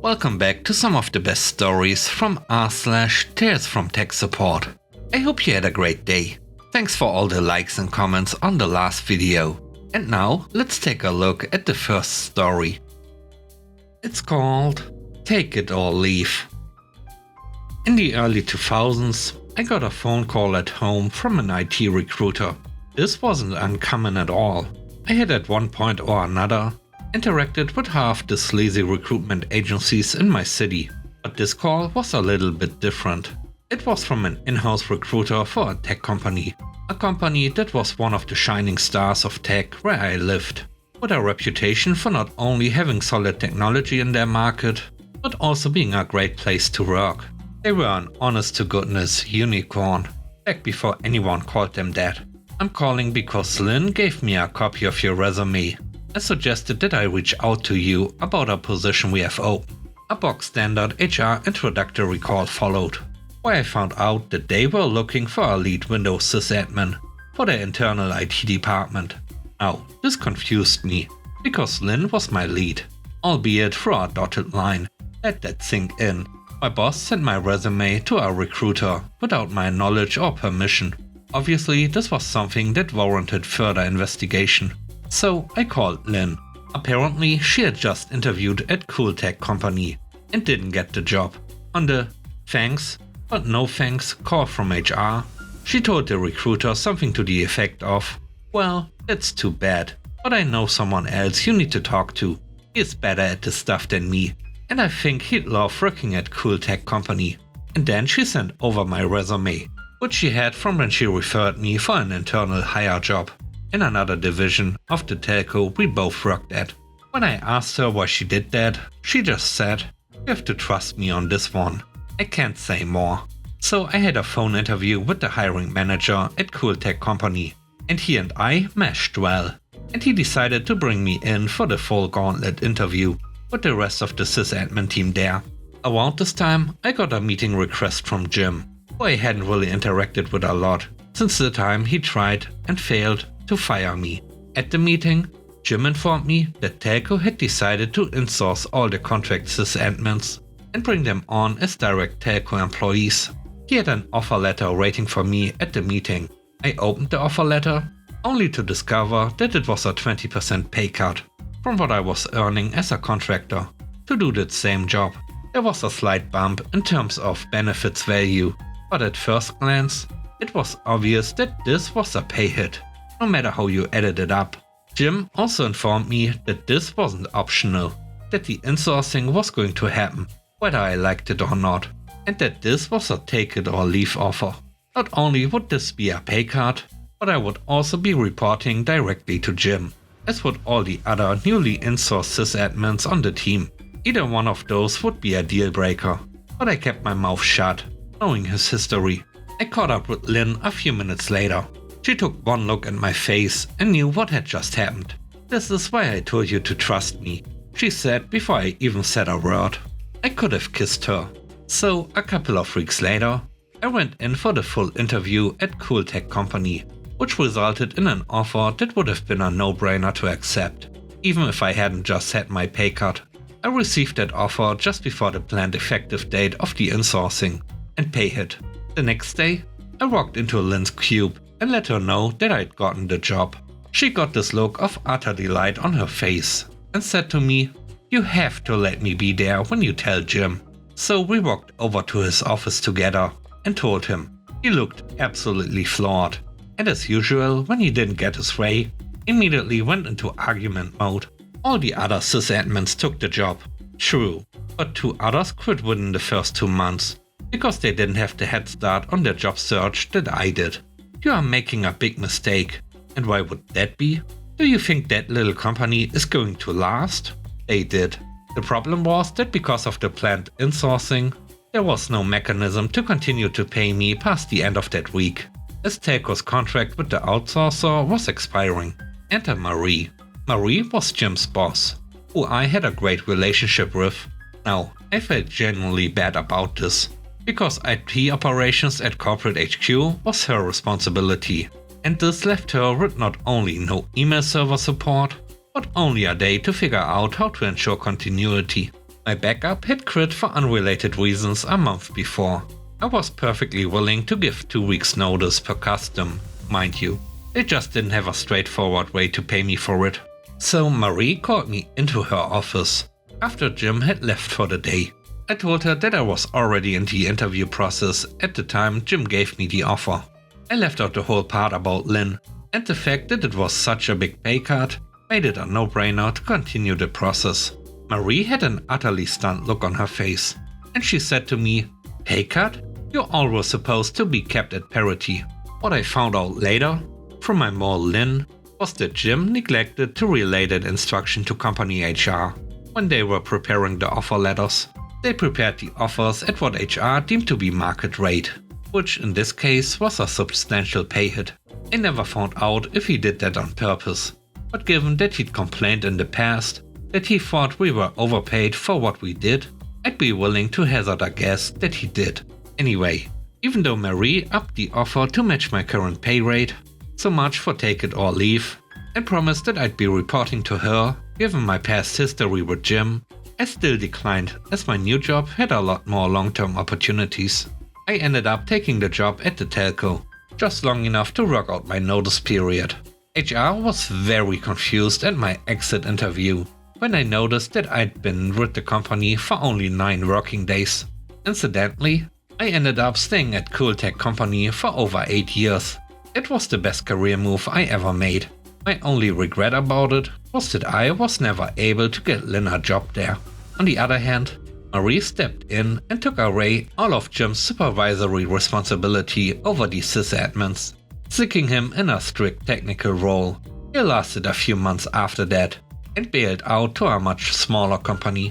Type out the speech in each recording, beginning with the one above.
Welcome back to some of the best stories from r/TalesFromTechSupport. I hope you had a great day. Thanks for all the likes and comments on the last video. And now let's take a look at the first story. It's called Take It or Leave. In the early 2000s, I got a phone call at home from an IT recruiter. This wasn't uncommon at all. I had at one point or another interacted with half the sleazy recruitment agencies in my city, but this call was a little bit different. It was from an in-house recruiter for a tech company, a company that was one of the shining stars of tech where I lived, with a reputation for not only having solid technology in their market, but also being a great place to work. They were an honest-to-goodness unicorn, back before anyone called them that. I'm calling because Lynn gave me a copy of your resume. I suggested that I reach out to you about a position we have open. A box standard HR introductory call followed, where I found out that they were looking for a lead Windows sysadmin for their internal IT department. Now, this confused me, because Lynn was my lead, albeit through a dotted line. Let that sink in. My boss sent my resume to a recruiter without my knowledge or permission. Obviously, this was something that warranted further investigation. So I called Lynn. Apparently, she had just interviewed at Cool Tech Company and didn't get the job. On the thanks, but no thanks call from HR, she told the recruiter something to the effect of, "Well, that's too bad, but I know someone else you need to talk to. He's better at this stuff than me, and I think he'd love working at Cool Tech Company." And then she sent over my resume, which she had from when she referred me for an internal hire job in another division of the telco we both worked at. When I asked her why she did that, she just said, "You have to trust me on this one." I can't say more. So I had a phone interview with the hiring manager at Cool Tech Company, and he and I meshed well, and he decided to bring me in for the full gauntlet interview with the rest of the sysadmin team there. Around this time, I got a meeting request from Jim, who I hadn't really interacted with a lot since the time he tried and failed to fire me. At the meeting, Jim informed me that Telco had decided to insource all the contract sysadmins and bring them on as direct Telco employees. He had an offer letter waiting for me at the meeting. I opened the offer letter, only to discover that it was a 20% pay cut from what I was earning as a contractor to do that same job. There was a slight bump in terms of benefits value, but at first glance, it was obvious that this was a pay hit, no matter how you added it up. Jim also informed me that this wasn't optional, that the insourcing was going to happen, whether I liked it or not, and that this was a take it or leave offer. Not only would this be a pay cut, but I would also be reporting directly to Jim, as would all the other newly insourced sysadmins on the team. Either one of those would be a deal breaker, but I kept my mouth shut, knowing his history. I caught up with Lynn a few minutes later. She took one look at my face and knew what had just happened. "This is why I told you to trust me," she said before I even said a word. I could have kissed her. So a couple of weeks later, I went in for the full interview at Cool Tech Company, which resulted in an offer that would have been a no-brainer to accept, even if I hadn't just had my pay cut. I received that offer just before the planned effective date of the insourcing, and pay hit. The next day, I walked into Lynn's cube and let her know that I'd gotten the job. She got this look of utter delight on her face and said to me, "You have to let me be there when you tell Jim." So we walked over to his office together and told him. He looked absolutely floored, and as usual, when he didn't get his way, immediately went into argument mode. All the other sysadmins took the job, true, but 2 others quit within the first 2 months, because they didn't have the head start on their job search that I did. You are making a big mistake. And why would that be? Do you think that little company is going to last? They did. The problem was that because of the planned insourcing, there was no mechanism to continue to pay me past the end of that week, as Telco's contract with the outsourcer was expiring. Enter Marie. Marie was Jim's boss, who I had a great relationship with. Now, I felt genuinely bad about this, because IT operations at corporate HQ was her responsibility, and this left her with not only no email server support, but only a day to figure out how to ensure continuity. My backup had quit for unrelated reasons a month before. I was perfectly willing to give 2 weeks notice per custom, mind you. They just didn't have a straightforward way to pay me for it. So Marie called me into her office after Jim had left for the day. I told her that I was already in the interview process at the time Jim gave me the offer. I left out the whole part about Lynn, and the fact that it was such a big pay cut made it a no-brainer to continue the process. Marie had an utterly stunned look on her face, and she said to me, "Pay cut? You're always supposed to be kept at parity." What I found out later, from my mole Lynn, was that Jim neglected to relay that instruction to company HR. When they were preparing the offer letters, they prepared the offers at what HR deemed to be market rate, which in this case was a substantial pay hit. I never found out if he did that on purpose, but given that he'd complained in the past that he thought we were overpaid for what we did, I'd be willing to hazard a guess that he did. Anyway, even though Marie upped the offer to match my current pay rate, so much for take it or leave, and promised that I'd be reporting to her given my past history with Jim, I still declined as my new job had a lot more long-term opportunities. I ended up taking the job at the telco, just long enough to work out my notice period. HR was very confused at my exit interview when I noticed that I'd been with the company for only 9 working days. Incidentally, I ended up staying at Cool Tech Company for over 8 years. It was the best career move I ever made. My only regret about it was that I was never able to get Lynn a job there. On the other hand, Marie stepped in and took away all of Jim's supervisory responsibility over the sysadmins, sticking him in a strict technical role. He lasted a few months after that and bailed out to a much smaller company.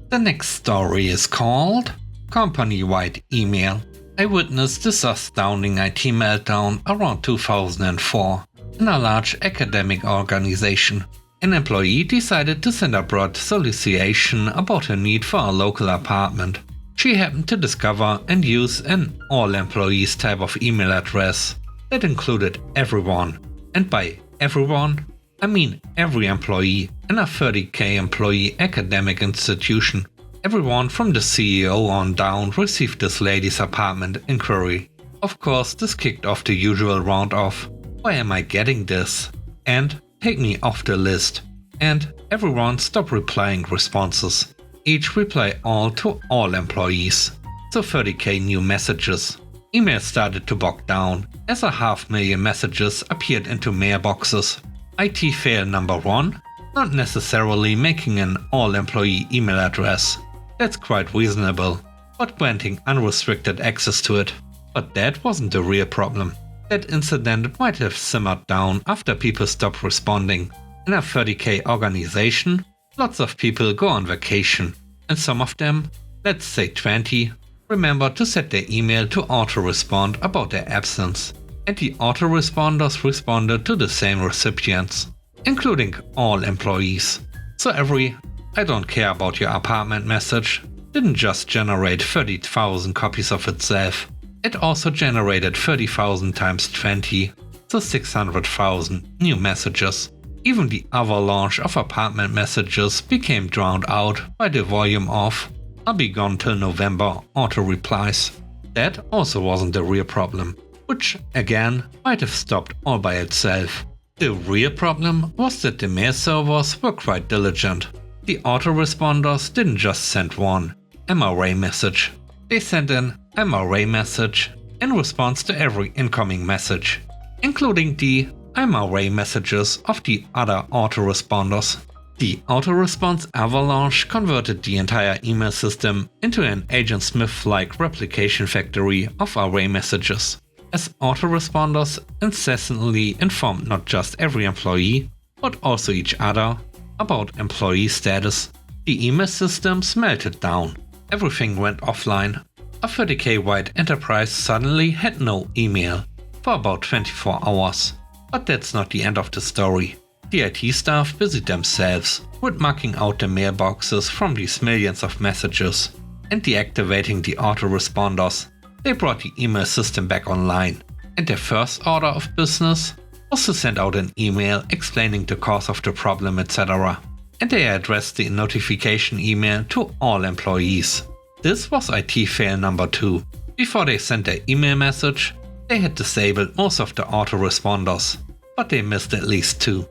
The next story is called Company-Wide Email. I witnessed this astounding IT meltdown around 2004 in a large academic organization. An employee decided to send a broad solicitation about her need for a local apartment. She happened to discover and use an all-employees type of email address that included everyone, and by everyone, I mean every employee in a 30k employee academic institution. Everyone from the CEO on down received this lady's apartment inquiry. Of course, this kicked off the usual round of, "Why am I getting this?" and "Take me off the list." And everyone stopped replying responses. Each reply all to all employees. So 30k new messages. Emails started to bog down as 500,000 messages appeared into mailboxes. IT fail number 1, not necessarily making an all-employee email address. That's quite reasonable, but granting unrestricted access to it. But that wasn't the real problem. That incident might have simmered down after people stopped responding. In a 30k organization, lots of people go on vacation, and some of them, let's say 20, remember to set their email to auto-respond about their absence. And the autoresponders responded to the same recipients, including all employees. So every "I don't care about your apartment" message didn't just generate 30,000 copies of itself. It also generated 30,000 times 20, so 600,000 new messages. Even the avalanche of apartment messages became drowned out by the volume of "I'll be gone till November" auto-replies. That also wasn't the real problem, which again might have stopped all by itself. The real problem was that the mail servers were quite diligent. The autoresponders didn't just send one MRA message. They sent an MRA message in response to every incoming message, including the MRA messages of the other autoresponders. The autorespons avalanche converted the entire email system into an Agent Smith-like replication factory of array messages, as autoresponders incessantly informed not just every employee, but also each other about employee status. The email systems melted down. Everything went offline. A 30k wide enterprise suddenly had no email for about 24 hours. But that's not the end of the story. The IT staff busied themselves with marking out the mailboxes from these millions of messages and deactivating the autoresponders. They brought the email system back online, and their first order of business was to send out an email explaining the cause of the problem, etc. and they addressed the notification email to all employees. This was IT fail number 2. Before they sent their email message, they had disabled most of the autoresponders, but they missed at least 2.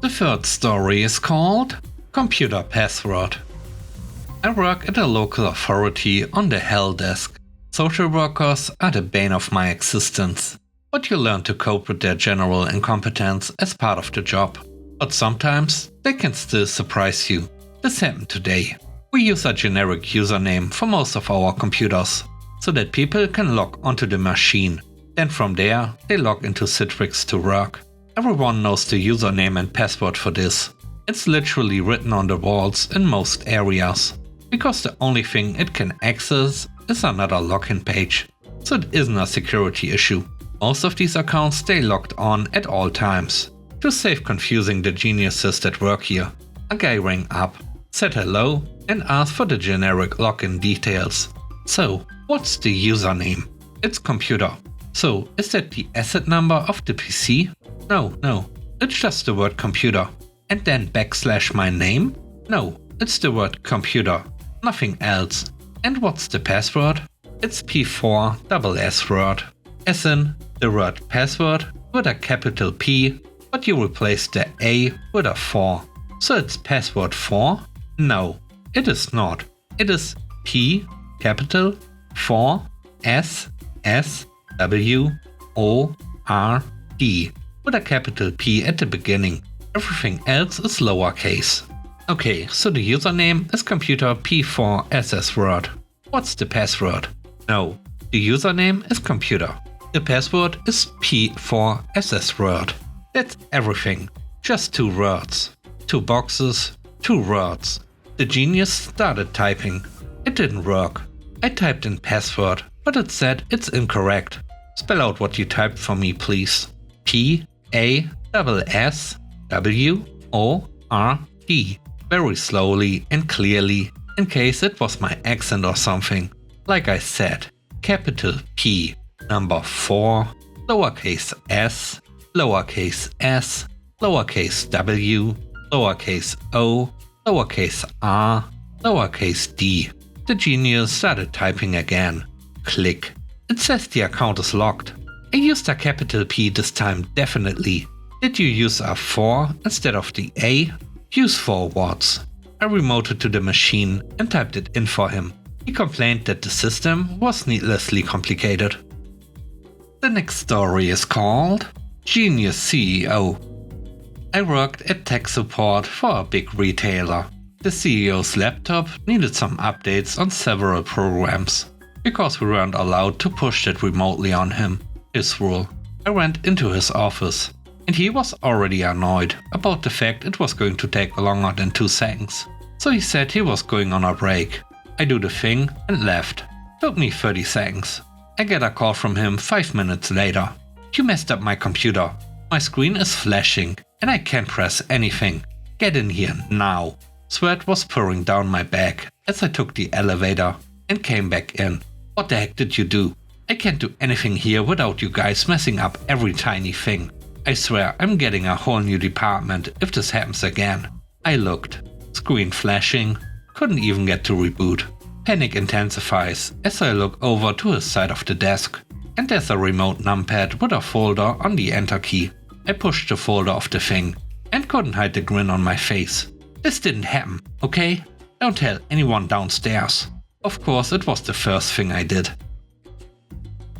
The third story is called Computer Password. I work at a local authority on the help desk. Social workers are the bane of my existence, but you learn to cope with their general incompetence as part of the job. But sometimes they can still surprise you. This happened today. We use a generic username for most of our computers, so that people can log onto the machine. Then from there, they log into Citrix to work. Everyone knows the username and password for this. It's literally written on the walls in most areas, because the only thing it can access is another login page, so it isn't a security issue. Most of these accounts stay logged on at all times. To save confusing the geniuses that work here, a guy rang up, said hello, and asked for the generic login details. So, what's the username? It's computer. So, is that the asset number of the PC? No, it's just the word computer. And then / my name? No, it's the word computer, nothing else. And what's the password? It's P4SS word. As in, the word password with a capital P, but you replace the A with a 4. So it's password 4? No, it is not. It is P capital 4 S S W O R D with a capital P at the beginning. Everything else is lowercase. Okay, so the username is computer P4SS word. What's the password? No, the username is computer. The password is P4SS word. That's everything. Just 2 words. 2 boxes, 2 words. The genius started typing. It didn't work. I typed in password, but it said it's incorrect. Spell out what you typed for me, please. P-A-S-S-W-O-R-D. Very slowly and clearly, in case it was my accent or something. Like I said, capital P, number 4, lowercase s, lowercase s, lowercase w, lowercase o, lowercase r, lowercase d. The genius started typing again. Click. It says the account is locked. I used a capital P this time, definitely. Did you use a 4 instead of the A? Use 4 words. I remoted to the machine and typed it in for him. He complained that the system was needlessly complicated. The next story is called Genius CEO. I worked at tech support for a big retailer. The CEO's laptop needed some updates on several programs, because we weren't allowed to push that remotely on him. His rule. I went into his office, and he was already annoyed about the fact it was going to take longer than 2 seconds. So he said he was going on a break. I do the thing and left. Took me 30 seconds. I get a call from him 5 minutes later. You messed up my computer. My screen is flashing and I can't press anything. Get in here now. Sweat was pouring down my back as I took the elevator and came back in. What the heck did you do? I can't do anything here without you guys messing up every tiny thing. I swear I'm getting a whole new department if this happens again. I looked. Screen flashing. Couldn't even get to reboot. Panic intensifies as I look over to his side of the desk. And there's a remote numpad with a folder on the enter key. I pushed the folder off the thing and couldn't hide the grin on my face. This didn't happen, okay? Don't tell anyone downstairs. Of course, it was the first thing I did.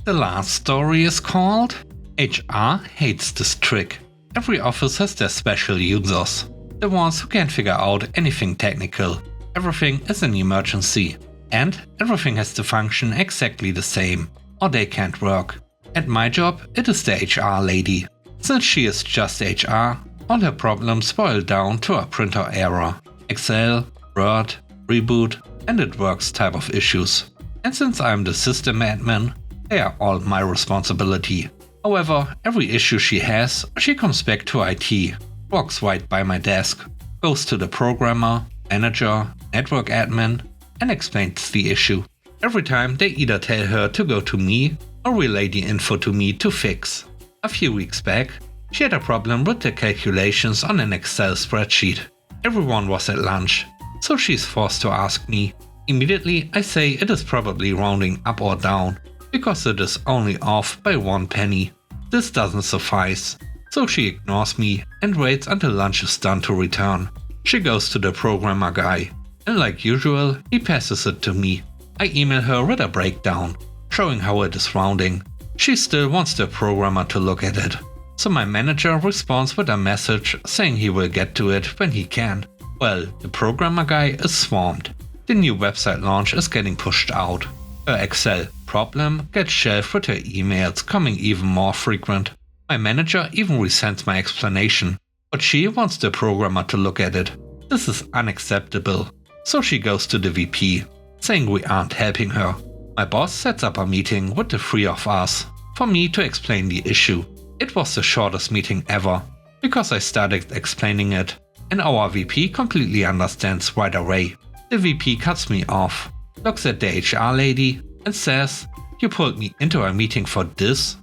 The last story is called HR Hates This Trick. Every office has their special users. The ones who can't figure out anything technical. Everything is an emergency. And everything has to function exactly the same, or they can't work. At my job, it is the HR lady. Since she is just HR, all her problems boil down to a printer error, Excel, Word, reboot, and it works type of issues. And since I'm the system admin, they are all my responsibility. However, every issue she has, she comes back to IT, walks right by my desk, goes to the programmer, manager, network admin, and explains the issue. Every time they either tell her to go to me or relay the info to me to fix. A few weeks back, she had a problem with the calculations on an Excel spreadsheet. Everyone was at lunch, so she's forced to ask me. Immediately I say it is probably rounding up or down, because it is only off by 1 penny. This doesn't suffice, so she ignores me and waits until lunch is done to return. She goes to the programmer guy, and like usual, he passes it to me. I email her with a breakdown, showing how it is rounding. She still wants the programmer to look at it, so my manager responds with a message saying he will get to it when he can. Well, the programmer guy is swamped. The new website launch is getting pushed out. Her Excel problem gets shelved with her emails coming even more frequent. My manager even resends my explanation, but she wants the programmer to look at it. This is unacceptable, so she goes to the VP, saying we aren't helping her. My boss sets up a meeting with the 3 of us for me to explain the issue. It was the shortest meeting ever, because I started explaining it, and our VP completely understands right away. The VP cuts me off, looks at the HR lady, and says, "You pulled me into a meeting for this?"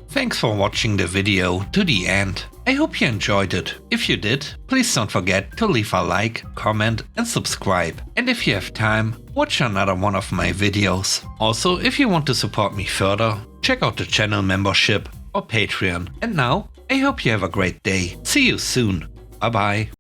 Thanks for watching the video to the end. I hope you enjoyed it. If you did, please don't forget to leave a like, comment and subscribe. And if you have time, watch another one of my videos. Also, if you want to support me further, check out the channel membership or Patreon. And now, I hope you have a great day. See you soon. Bye bye.